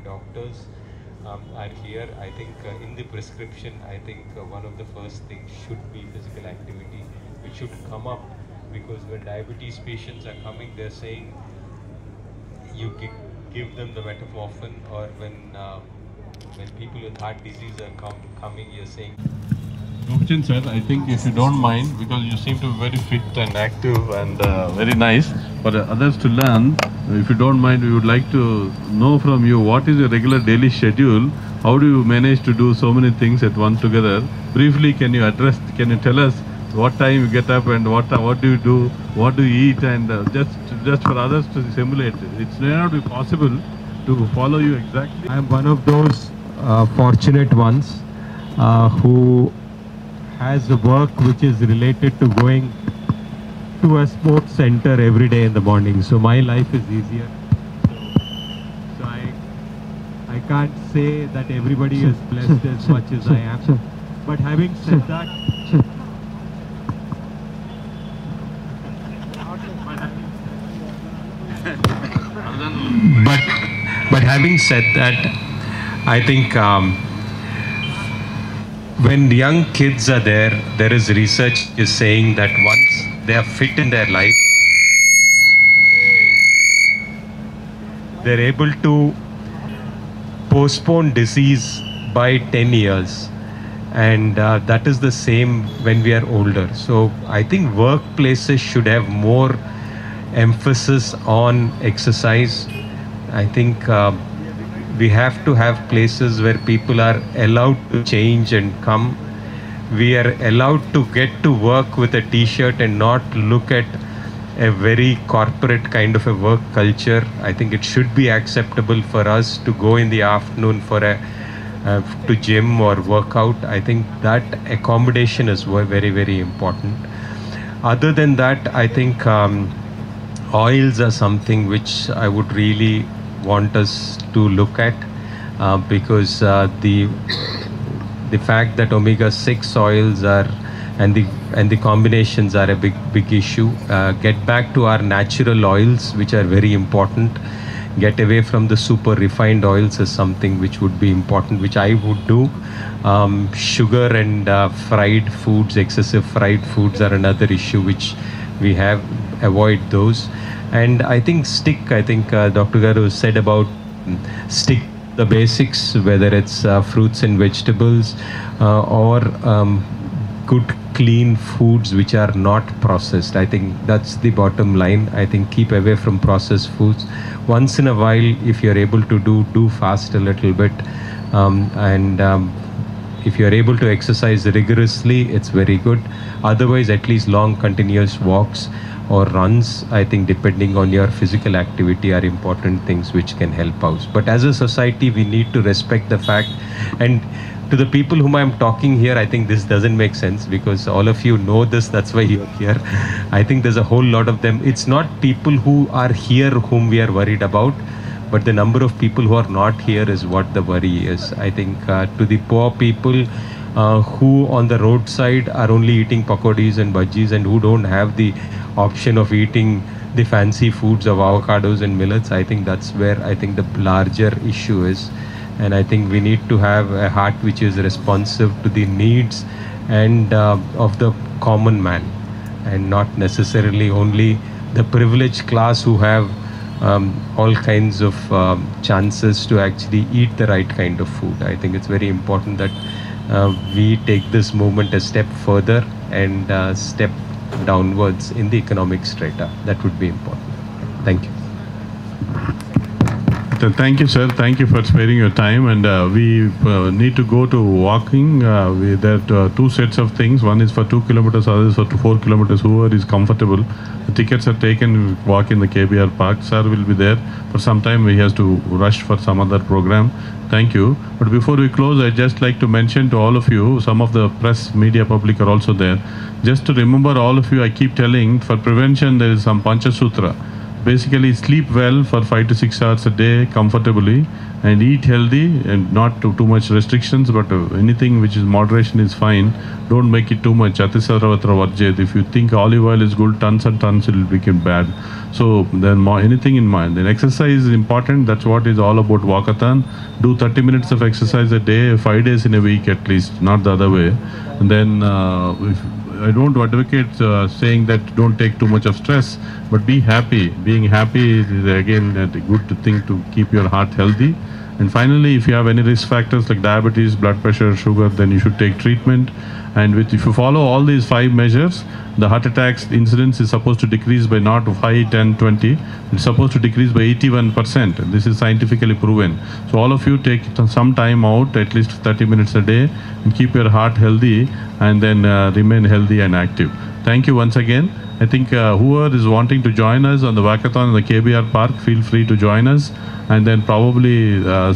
doctors are here. I think in the prescription, I think one of the first things should be physical activity, which should come up, because when diabetes patients are coming, they're saying you give them the metformin, or when people with heart disease are coming, you're saying. Gopichan sir, I think if you don't mind, because you seem to be very fit and active and very nice for others to learn, if you don't mind, we would like to know from you what is your regular daily schedule? How do you manage to do so many things at once together? Briefly, can you tell us what time you get up and what do you do, what do you eat, and just for others to simulate it. It may not be possible to follow you exactly. I am one of those fortunate ones who has a work which is related to going to a sports center every day in the morning. So my life is easier. So I can't say that everybody is blessed as much as I am. But having said that, but having said that, I think when young kids are there is research is saying that once they are fit in their life, they're able to postpone disease by 10 years. And that is the same when we are older. So I think workplaces should have more emphasis on exercise. I think we have to have places where people are allowed to change and come. We are allowed to get to work with a t-shirt and not look at a very corporate kind of a work culture. I think it should be acceptable for us to go in the afternoon for to gym or workout. I think that accommodation is very, very important. Other than that, I think oils are something which I would really want us to look at, because the fact that omega-6 oils are and the combinations are a big issue. Get back to our natural oils, which are very important. Get away from the super refined oils is something which would be important, which I would do. Sugar and fried foods, excessive fried foods are another issue which we have. Avoid those. And I think Dr. Garu said about stick the basics, whether it's fruits and vegetables or good clean foods which are not processed. I think that's the bottom line. I think keep away from processed foods. Once in a while, if you're able to do fast a little bit, if you're able to exercise rigorously, it's very good. Otherwise, at least long continuous walks or runs, I think, depending on your physical activity, are important things which can help out. But as a society, we need to respect the fact, and to the people whom I'm talking here, I think this doesn't make sense, because all of you know this, that's why you're here. I think there's a whole lot of them. It's not people who are here whom we are worried about, but the number of people who are not here is what the worry is. I think to the poor people who on the roadside are only eating pakodis and bhajis and who don't have the option of eating the fancy foods of avocados and millets, I think that's where I think the larger issue is. And I think we need to have a heart which is responsive to the needs and of the common man, and not necessarily only the privileged class who have all kinds of chances to actually eat the right kind of food. I think it's very important that we take this movement a step further and step downwards in the economic strata. That would be important. Thank you. Thank you, sir. Thank you for sparing your time. And we need to go to walking. There are two sets of things. One is for 2 kilometers, other is for 4 kilometers. Whoever is comfortable. The tickets are taken. Walk in the KBR Park. Sir will be there for some time. He has to rush for some other program. Thank you. But before we close, I'd just like to mention to all of you, some of the press, media, public are also there. Just to remember all of you, I keep telling, for prevention, there is some Pancha Sutra. basically sleep well for 5 to 6 hours a day comfortably, and eat healthy and not too much restrictions, but anything which is moderation is fine. Don't make it too much. Atisarvatra varjed. If you think olive oil is good, tons and tons, it will become bad. So then anything in mind. Then exercise is important. That's what is all about walkathon. Do 30 minutes of exercise a day, 5 days in a week at least, not the other way. And then I don't advocate saying that don't take too much of stress, but be happy. Being happy is again a good thing to keep your heart healthy. And finally, if you have any risk factors like diabetes, blood pressure, sugar, then you should take treatment. And if you follow all these 5 measures, the heart attacks incidence is supposed to decrease by not 5, 10, 20. It's supposed to decrease by 81%. This is scientifically proven. So all of you take some time out, at least 30 minutes a day, and keep your heart healthy, and then remain healthy and active. Thank you once again. I think whoever is wanting to join us on the walkathon in the KBR Park, feel free to join us. And then probably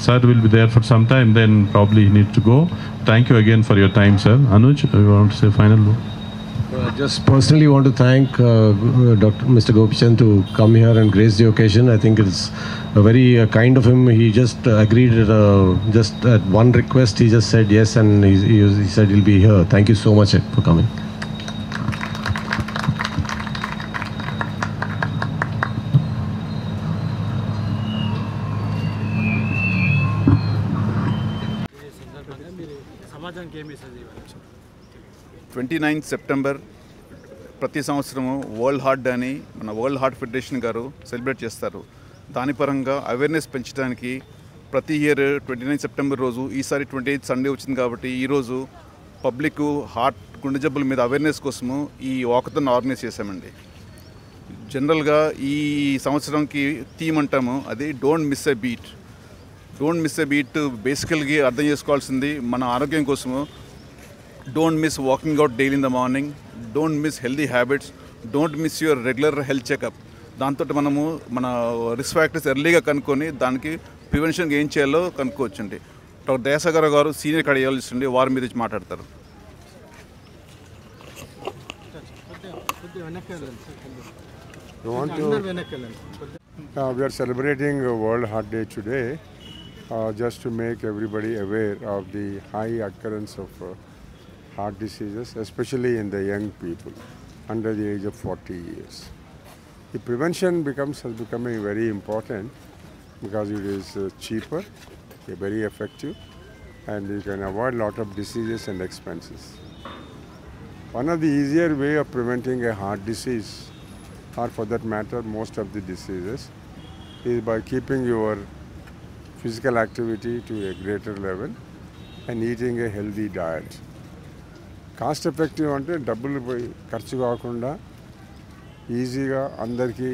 sir will be there for some time, then probably he needs to go. Thank you again for your time, sir. Anuj, you want to say final word? Just personally want to thank Mr. Gopichand to come here and grace the occasion. I think it's very kind of him. He just agreed just at one request. He just said yes, and he said he'll be here. Thank you so much for coming. సమాజానికి ఏం message ఇవ్వాలి? 29 September ప్రతి సంవత్సరము world heart day అని మన world heart federation గారు celebrate చేస్తారు. దాని పరంగా అవేర్నెస్ పెంచడానికి ప్రతి ఇయర్ 29 సెప్టెంబర్ రోజు, ఈసారి 28 సండే వచ్చింది కాబట్టి ఈరోజు పబ్లిక్ హార్ట్ గుండె జబ్బుల మీద అవేర్నెస్ కోసము ఈ వాకథాన్ ఆర్గనైజ్ చేశామండి. జనరల్గా ఈ సంవత్సరంకి థీమ్ అంటాము, అది don't miss a beat. Don't miss a beat బేసికల్గా అర్థం చేసుకోవాల్సింది మన ఆరోగ్యం కోసము. Don't miss walking out daily in the morning, don't miss healthy habits, don't miss your regular health checkup. దాంతో మనము మన రిస్క్ ఫ్యాక్టర్స్ ఎర్లీగా కనుక్కొని దానికి ప్రివెన్షన్కి ఏం చేయాలో కనుక్కోవచ్చండి. డాక్టర్ దయాసాగర్ గారు సీనియర్ కార్డియాలజిస్ట్ అండి, వారి మీద మాట్లాడతారు. We are celebrating World Heart Day today just to make everybody aware of the high occurrence of heart diseases, especially in the young people under the age of 40 years. The prevention has becoming very important because it is cheaper, very effective, and you can avoid a lot of diseases and expenses. One of the easier way of preventing a heart disease, or for that matter most of the diseases, is by keeping your physical activity to a greater level and eating a healthy diet. Cost effective అంటే డబ్బులు ఖర్చు కాకుండా ఈజీగా అందరికీ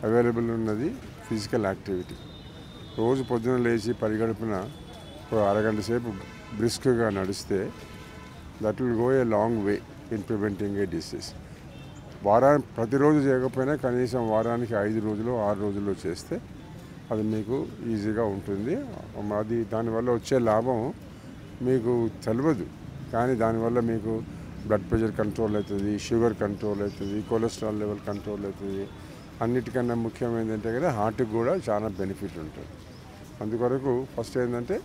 available ఉన్నది physical activity. రోజు పొద్దున లేచి పరిగడుపున ఒక అరగంట సేపు బ్రిస్క్గా నడిస్తే that will go a long way in preventing A disease. ప్రతిరోజు చేయకపోయినా కనీసం వారానికి 5 రోజులు 6 రోజుల్లో చేస్తే అది మీకు ఈజీగా ఉంటుంది. అది దానివల్ల వచ్చే లాభం మీకు తెలియదు, కానీ దానివల్ల మీకు బ్లడ్ ప్రెషర్ కంట్రోల్ అవుతుంది, షుగర్ కంట్రోల్ అవుతుంది, కొలెస్ట్రాల్ లెవెల్ కంట్రోల్ అవుతుంది. అన్నిటికన్నా ముఖ్యం ఏంటంటే కదా హార్ట్కి కూడా చాలా బెనిఫిట్ ఉంటుంది. అందుకొరకు ఫస్ట్ ఏంటంటే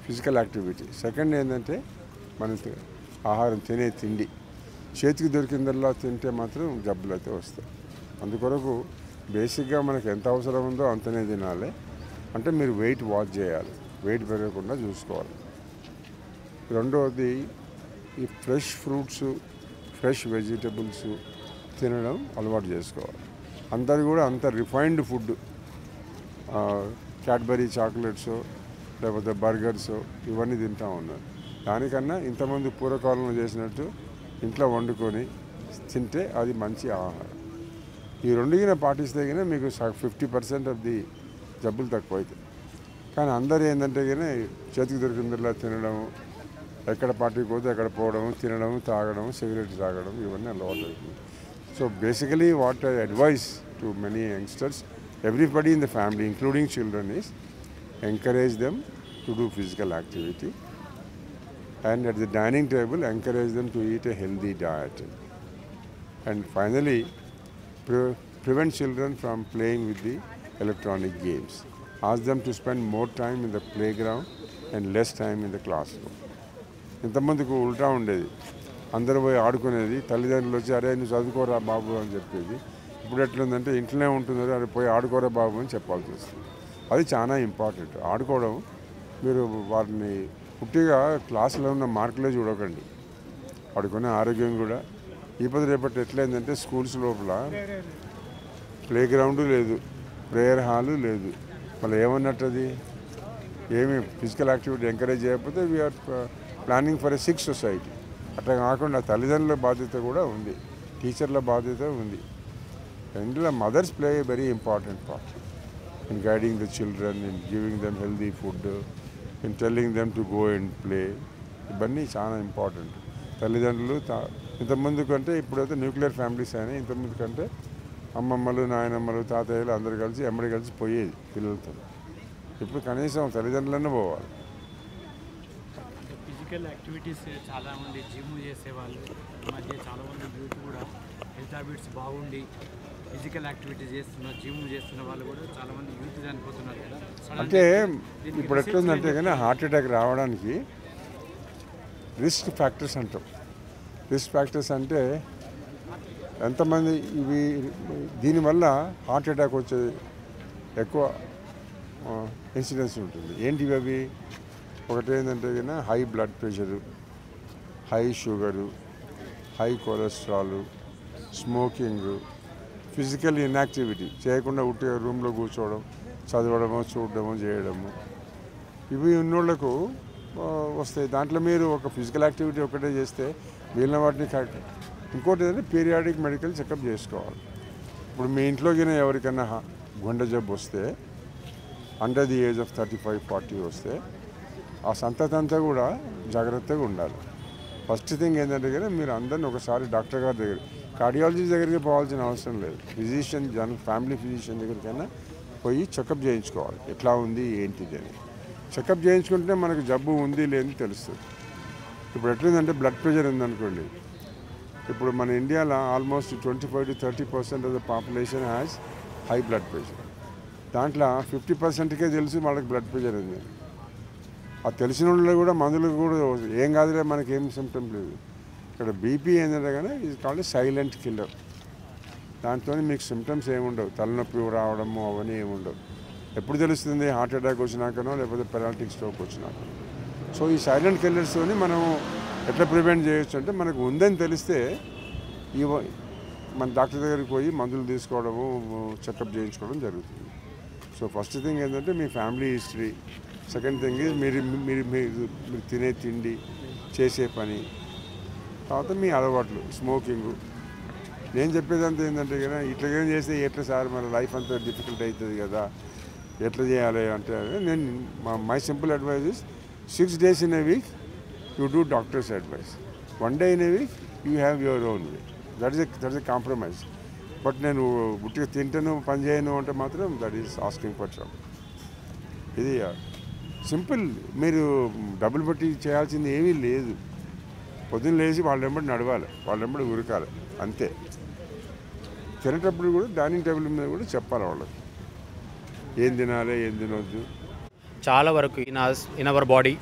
ఫిజికల్ యాక్టివిటీ, సెకండ్ ఏంటంటే మన ఆహారం తినే తిండి చేతికి దొరికిందల్లా తింటే మాత్రం జబ్బులు అయితే వస్తాయి. అందుకొరకు బేసిక్గా మనకు ఎంత అవసరం ఉందో అంతనే తినాలి. అంటే మీరు వెయిట్ వాచ్ చేయాలి, వెయిట్ పెరగకుండా చూసుకోవాలి. రెండవది ఈ ఫ్రెష్ ఫ్రూట్స్, ఫ్రెష్ వెజిటబుల్స్ తినడం అలవాటు చేసుకోవాలి. అందరు కూడా అంత రిఫైన్డ్ ఫుడ్, క్యాడ్బరీ చాక్లెట్స్ లేకపోతే బర్గర్స్ ఇవన్నీ తింటూ ఉన్నారు. దానికన్నా ఇంతమంది పూర్వకాలంలో చేసినట్టు ఇంట్లో వండుకొని తింటే అది మంచి ఆహారం. ఈ రెండుగిన పాటిస్తే కానీ మీకు 50% ఆఫ్ ది జబ్బులు తక్కువ అవుతాయి. కానీ అందరూ ఏంటంటే కానీ చేతికి దొరికిందల్లా తినడం, ఎక్కడ పార్టీకి పోతే ఎక్కడ పోవడం, తినడం, తాగడం, సిగరెట్ తాగడం ఇవన్నీ అలవాటు అవుతుంది. So basically what I advise to many youngsters, everybody in the family including children is encourage them to do physical activity, and at the dining table encourage them to eat a healthy diet. And finally, prevent children from playing with the electronic games. Ask them to spend more time in the playground and less time in the classroom. ఇంతమందికి ఉల్టా ఉండేది, అందరూ పోయి ఆడుకునేది, తల్లిదండ్రులు వచ్చి అరే నువ్వు చదువుకోరా బాబు అని చెప్పేది. ఇప్పుడు ఎట్లుందంటే ఇంట్లోనే ఉంటున్నారు, అరే పోయి ఆడుకోరా బాబు అని చెప్పాల్సి వస్తుంది. అది చాలా ఇంపార్టెంట్. ఆడుకోవడం, మీరు వారిని పుట్టిగా క్లాసులో ఉన్న మార్కులే చూడకండి, ఆడుకునే ఆరోగ్యం కూడా. ఈ పది రేపటి ఎట్లయిందంటే స్కూల్స్ లోపల ప్లే గ్రౌండ్ లేదు, ప్రేయర్ హాలు లేదు. మళ్ళీ ఏమన్నట్టు అది ఏమి ఫిజికల్ యాక్టివిటీ ఎంకరేజ్ చేయకపోతే we're planning for a sick society. అట్లా కాకుండా తల్లిదండ్రుల బాధ్యత కూడా ఉంది, టీచర్ల బాధ్యత ఉంది. ఇందులో mothers play a very important part in guiding the children, in giving them healthy food, in telling them to go and play. ఇవన్నీ చాలా ఇంపార్టెంట్. తల్లిదండ్రులు ఇంతకుముందు కంటే ఇప్పుడైతే న్యూక్లియర్ ఫ్యామిలీస్ అయినాయి. ఇంతకుముందు కంటే అమ్మమ్మలు, నాయనమ్మలు, తాతయ్యలు అందరు కలిసి ఎమ్మడి కలిసి పోయేది పిల్లలతో. ఇప్పుడు కనీసం తల్లిదండ్రులనే పోవాలి. ఫిజికల్ యాక్టివిటీస్ చాలామంది జిమ్ చేసేవాళ్ళు, ఈ మధ్య చాలామంది యూత్ కూడా హెల్త్ హ్యాబిట్స్ బాగుండి ఫిజికల్ యాక్టివిటీస్ చేస్తున్న, జిమ్ చేస్తున్న వాళ్ళు కూడా చాలామంది యూత్ చనిపోతున్నారు కదా. అంటే ఇప్పుడు ఎట్లుందంటే కానీ హార్ట్ అటాక్ రావడానికి రిస్క్ ఫ్యాక్టర్స్ అంటాం. రిస్క్ ఫ్యాక్టర్స్ అంటే ఎంతమంది ఇవి దీనివల్ల హార్ట్ అటాక్ వచ్చే ఎక్కువ ఇన్సిడెన్స్ ఉంటుంది. ఏంటివి అవి? ఒకటి ఏంటంటే కన్నా high blood pressure, high sugar, high cholesterol, smoking, physical inactivity చేయకుండా ఉట్టిగా రూమ్లో కూర్చోవడం, చదవడమో చూడడమో చేయడము, ఇవి ఉన్నోళ్లకు వస్తాయి. దాంట్లో మీరు ఒక ఫిజికల్ యాక్టివిటీ ఒకటే చేస్తే మిగిలిన వాటిని కరెక్ట్. ఇంకోటి ఏంటంటే పీరియాడిక్ మెడికల్ చెకప్ చేసుకోవాలి. ఇప్పుడు మీ ఇంట్లోకి ఎవరికైనా గుండె జబ్బు వస్తే, అండర్ ది ఏజ్ ఆఫ్ 35-40 వస్తే ఆ సంతతి అంతా కూడా జాగ్రత్తగా ఉండాలి. ఫస్ట్ థింగ్ ఏంటంటే కానీ మీరు అందరినీ ఒకసారి డాక్టర్ గారి దగ్గర, కార్డియాలజిస్ట్ దగ్గరికి పోవాల్సిన అవసరం లేదు, ఫిజిషియన్ ఫ్యామిలీ ఫిజిషియన్ దగ్గరికైనా పోయి చెకప్ చేయించుకోవాలి. ఎట్లా ఉంది ఏంటిది అని చెకప్ చేయించుకుంటే మనకు జబ్బు ఉంది లేని తెలుస్తుంది. ఇప్పుడు ఎట్లుందంటే బ్లడ్ ప్రెషర్ ఉందనుకోండి, ఇప్పుడు మన ఇండియాలో almost 25 to 30% of the population has high blood pressure. దాంట్లో 50%కే తెలుసు వాళ్ళకి బ్లడ్ ప్రెషర్ ఉంది. ఆ తెలిసిన వాళ్ళు కూడా మందులకు కూడా ఏం కాదులే మనకి ఏం సిమ్టమ్ లేదు. ఇక్కడ బీపీ ఏంటంటే కానీ ఇది కాల్డ్ సైలెంట్ కిల్లర్. దాంతో మీకు సిమ్టమ్స్ ఏముండవు, తలనొప్పి రావడము అవన్నీ ఏముండవు. ఎప్పుడు తెలుస్తుంది? హార్ట్ అటాక్ వచ్చినాకనో లేకపోతే పెరాలిటిక్ స్ట్రోక్ వచ్చినాక. సో ఈ సైలెంట్ కిల్లర్స్తోని మనం ఎట్లా ప్రివెంట్ చేయొచ్చు అంటే, మనకు ఉందని తెలిస్తే మన డాక్టర్ దగ్గరికి పోయి మందులు తీసుకోవడము, చెకప్ చేయించుకోవడం జరుగుతుంది. సో ఫస్ట్ థింగ్ ఏంటంటే మీ family history. Second thing is మీరు తినే తిండి, చేసే పని, తర్వాత మీ అలవాట్లు, స్మోకింగ్. నేను చెప్పేదంతా ఏంటంటే కదా, ఇట్లా చేస్తే ఎట్లా సార్ మన లైఫ్ అంతా డిఫికల్ట్ అవుతుంది కదా, ఎట్లా చేయాలి అంటే, నేను my simple advice is 6 days in a week you do doctor's advice, 1 day in a week you have your own way. That is a compromise. But నేను గుట్టిగా తింటాను పని చేయను అంటే మాత్రం that is asking for trouble. ఇది simple. మీరు డబ్బులు పెట్టి చేయాల్సింది ఏమీ లేదు. పొద్దున్న లేచి వాళ్ళెంబడి నడవాలి, వాళ్ళెంబడి ఉరకాలి, అంతే. తినేటప్పుడు కూడా డైనింగ్ టేబుల్ మీద కూడా చెప్పాలి వాళ్ళకి ఏం తినాలి ఏం తినవద్దు. చాలా వరకు ఇన్ అవర్ బాడీ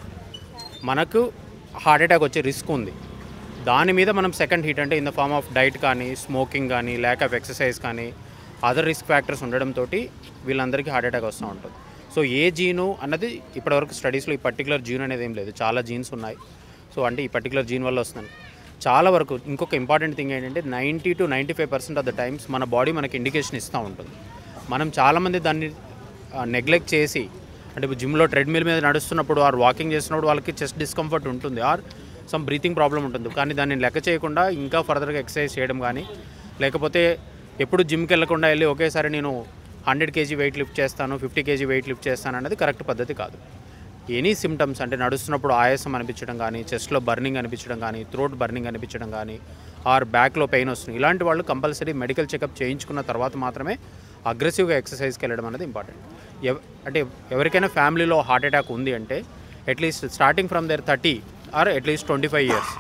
మనకు హార్ట్ అటాక్ వచ్చే రిస్క్ ఉంది. దాని మీద మనం సెకండ్ హిట్ అంటే in the form of diet కానీ, స్మోకింగ్ కానీ, ల్యాక్ ఆఫ్ ఎక్సర్సైజ్ కానీ, అదర్ రిస్క్ ఫ్యాక్టర్స్ ఉండడంతో వీళ్ళందరికీ హార్ట్ అటాక్ వస్తూ ఉంటుంది. సో ఏ జీను అన్నది ఇప్పటివరకు స్టడీస్లో ఈ పర్టికులర్ జీన్ అనేది ఏం లేదు, చాలా జీన్స్ ఉన్నాయి. సో అంటే ఈ పర్టికులర్ జీన్ వల్ల వస్తుంది. చాలా వరకు ఇంకొక ఇంపార్టెంట్ థింగ్ ఏంటంటే 90 to 95% ఆఫ్ ద టైమ్స్ మన బాడీ మనకి ఇండికేషన్ ఇస్తూ ఉంటుంది. మనం చాలామంది దాన్ని నెగ్లెక్ట్ చేసి, అంటే జిమ్లో ట్రెడ్మిల్ మీద నడుస్తున్నప్పుడు ఆర్ వాకింగ్ చేస్తున్నప్పుడు వాళ్ళకి చెస్ట్ డిస్కంఫర్ట్ ఉంటుంది, ఆర్ సమ్ బ్రీతింగ్ ప్రాబ్లం ఉంటుంది. కానీ దాన్ని లెక్క చేయకుండా ఇంకా ఫర్దర్గా ఎక్సర్సైజ్ చేయడం కానీ, లేకపోతే ఎప్పుడు జిమ్కి వెళ్ళకుండా వెళ్ళి ఒకేసారి నేను 100 kg వెయిట్ లిఫ్ట్ చేస్తాను, 50 kg వెయిట్ లిఫ్ట్ చేస్తాను అనేది కరెక్ట్ పద్ధతి కాదు. ఎనీ సిమ్టమ్స్ అంటే నడుస్తున్నప్పుడు ఆయాసం అనిపించడం కానీ, చెస్ట్లో బర్నింగ్ అనిపించడం కానీ, థ్రోట్ బర్నింగ్ అనిపించడం కానీ, ఆర్ బ్యాక్లో పెయిన్ వస్తుంది, ఇలాంటి వాళ్ళు కంపల్సరీ మెడికల్ చెకప్ చేయించుకున్న తర్వాత మాత్రమే అగ్రెసివ్గా ఎక్సర్సైజ్కి వెళ్ళడం అనేది ఇంపార్టెంట్. అంటే ఎవరికైనా ఫ్యామిలీలో హార్ట్ అటాక్ ఉంది అంటే at least starting from there 30 or at least 25 years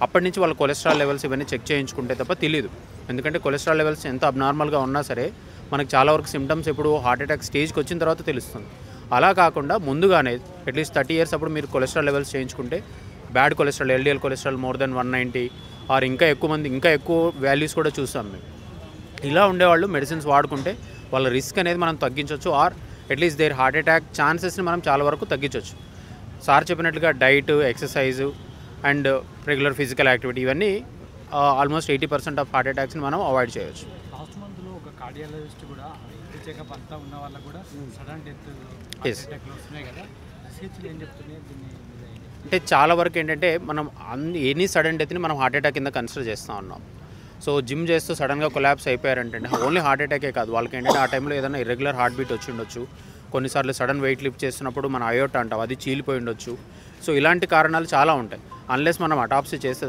అప్పటి నుంచి వాళ్ళ కొలెస్ట్రాల్ లెవెల్స్ ఇవన్నీ చెక్ చేయించుకుంటే తప్ప తెలియదు. ఎందుకంటే కొలెస్ట్రాల్ లెవెల్స్ ఎంత అబ్నార్మల్గా ఉన్నా సరే మనకు చాలా వరకు సిమ్టమ్స్ ఇప్పుడు హార్ట్ అటాక్ స్టేజ్కి వచ్చిన తర్వాత తెలుస్తుంది. అలా కాకుండా ముందుగానే అట్లీస్ట్ 30 years అప్పుడు మీరు కొలెస్ట్రాల్ లెవెల్స్ చేయించుకుంటే bad cholesterol, LDL cholesterol more than 190 or ఇంకా ఎక్కువ వాల్యూస్ కూడా చూసాం మేము. ఇలా ఉండేవాళ్ళు మెడిసిన్స్ వాడుకుంటే వాళ్ళ రిస్క్ అనేది మనం తగ్గించవచ్చు, or at least their heart attack ఛాన్సెస్ని మనం చాలా వరకు తగ్గించవచ్చు. సార్ చెప్పినట్లుగా diet, exercise and regular physical activity ఇవన్నీ ఆల్మోస్ట్ 80% ఆఫ్ హార్ట్ అటాక్స్ని మనం అవాయిడ్ చేయవచ్చు. లాస్ట్ మంత్లో ఒక కార్డియాలజిస్ట్ కూడా హెల్త్ చెకప్ అంతా ఉన్న వాళ్ళకు కూడా సడన్ డెత్ అటాక్లు వస్తున్నాయి కదా, రీసెర్చ్లు ఏం చెప్తున్నాయి దీన్ని? అంటే చాలా వరకు ఏంటంటే మనం ఎనీ సడన్ డెత్ని మనం హార్ట్ అటాక్ కింద కన్సిడర్ చేస్తూ ఉన్నాం. సో జిమ్ చేస్తూ సడన్గా కొలాప్స్ అయిపోయారంటే ఓన్లీ హార్ట్ అటాకే కాదు, వాళ్ళకి ఏంటంటే ఆ టైంలో ఏదైనా ఇర్రెగ్యులర్ హార్ట్ బీట్ వచ్చి ఉండొచ్చు, కొన్నిసార్లు సడన్ వెయిట్ లిఫ్ట్ చేస్తున్నప్పుడు మన అయోటా అంటాం అది చీలిపోయి ఉండొచ్చు. సో ఇలాంటి కారణాలు చాలా ఉంటాయి. అన్లెస్ మనం అటాప్సీ చేస్తే